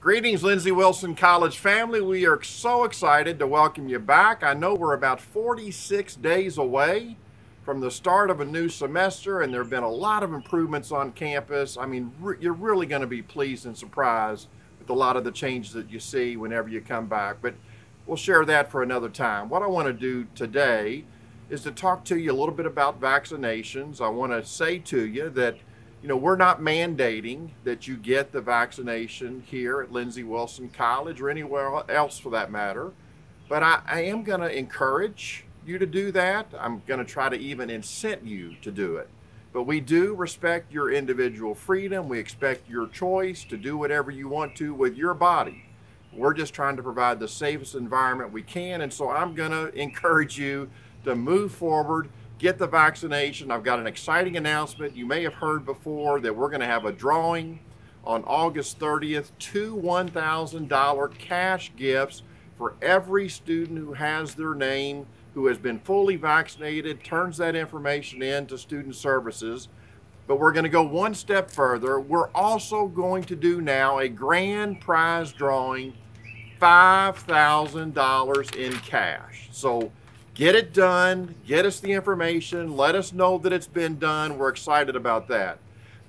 Greetings, Lindsey Wilson College family. We are so excited to welcome you back. I know we're about 46 days away from the start of a new semester, and there have been a lot of improvements on campus. I mean, you're really going to be pleased and surprised with a lot of the changes that you see whenever you come back, but we'll share that for another time. What I want to do today is to talk to you a little bit about vaccinations. I want to say to you that we're not mandating that you get the vaccination here at Lindsey Wilson College or anywhere else for that matter, but I am going to encourage you to do that. I'm going to try to even incent you to do it. But we do respect your individual freedom. We expect your choice to do whatever you want to with your body. We're just trying to provide the safest environment we can, and so I'm going to encourage you to move forward. Get the vaccination. I've got an exciting announcement. You may have heard before that we're going to have a drawing on August 30th, two $1,000 cash gifts for every student who has their name, who has been fully vaccinated, turns that information in to Student Services. But we're going to go one step further. We're also going to do now a grand prize drawing, $5,000 in cash. So get it done, get us the information, let us know that it's been done. We're excited about that.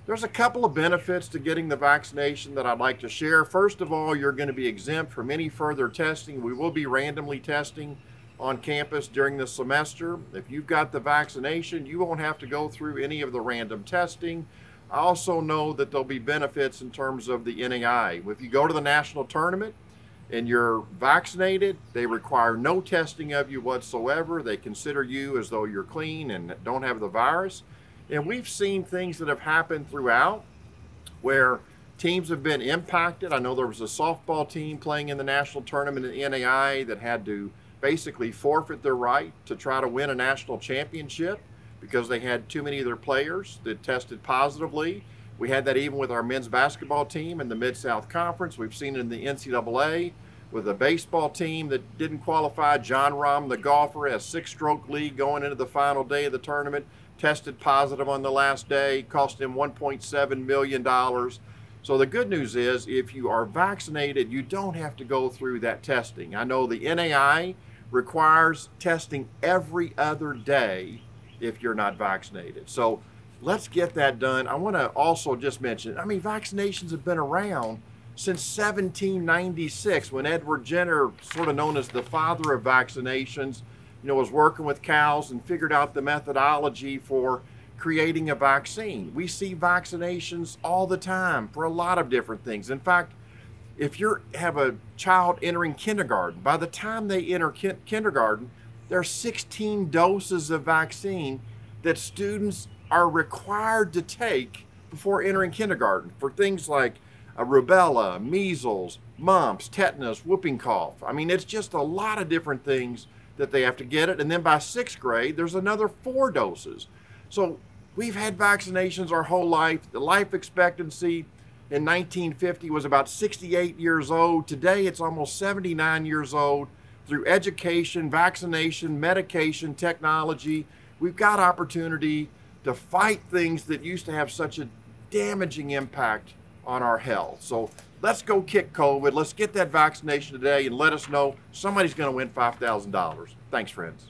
There's a couple of benefits to getting the vaccination that I'd like to share. First of all, you're going to be exempt from any further testing. We will be randomly testing on campus during the semester. If you've got the vaccination, you won't have to go through any of the random testing. I also know that there'll be benefits in terms of the NAI. If you go to the national tournament and you're vaccinated, they require no testing of you whatsoever. They consider you as though you're clean and don't have the virus. And we've seen things that have happened throughout where teams have been impacted. I know there was a softball team playing in the national tournament in the NAI that had to basically forfeit their right to try to win a national championship because they had too many of their players that tested positively. We had that even with our men's basketball team in the Mid-South Conference. We've seen it in the NCAA with a baseball team that didn't qualify. John Rahm, the golfer, has six-stroke league going into the final day of the tournament, tested positive on the last day, cost him $1.7 million. So the good news is if you are vaccinated, you don't have to go through that testing. I know the NAI requires testing every other day if you're not vaccinated. So let's get that done. I want to also just mention, vaccinations have been around since 1796 when Edward Jenner, sort of known as the father of vaccinations, was working with cows and figured out the methodology for creating a vaccine. We see vaccinations all the time for a lot of different things. In fact, if you have a child entering kindergarten, by the time they enter kindergarten, there are 16 doses of vaccine that students are required to take before entering kindergarten for things like rubella, measles, mumps, tetanus, whooping cough. It's just a lot of different things that they have to get it. And then by sixth grade, there's another 4 doses. So we've had vaccinations our whole life. The life expectancy in 1950 was about 68 years old. Today, it's almost 79 years old. Through education, vaccination, medication, technology, we've got opportunity to fight things that used to have such a damaging impact on our health. So let's go kick COVID. Let's get that vaccination today and let us know somebody's going to win $5,000. Thanks, friends.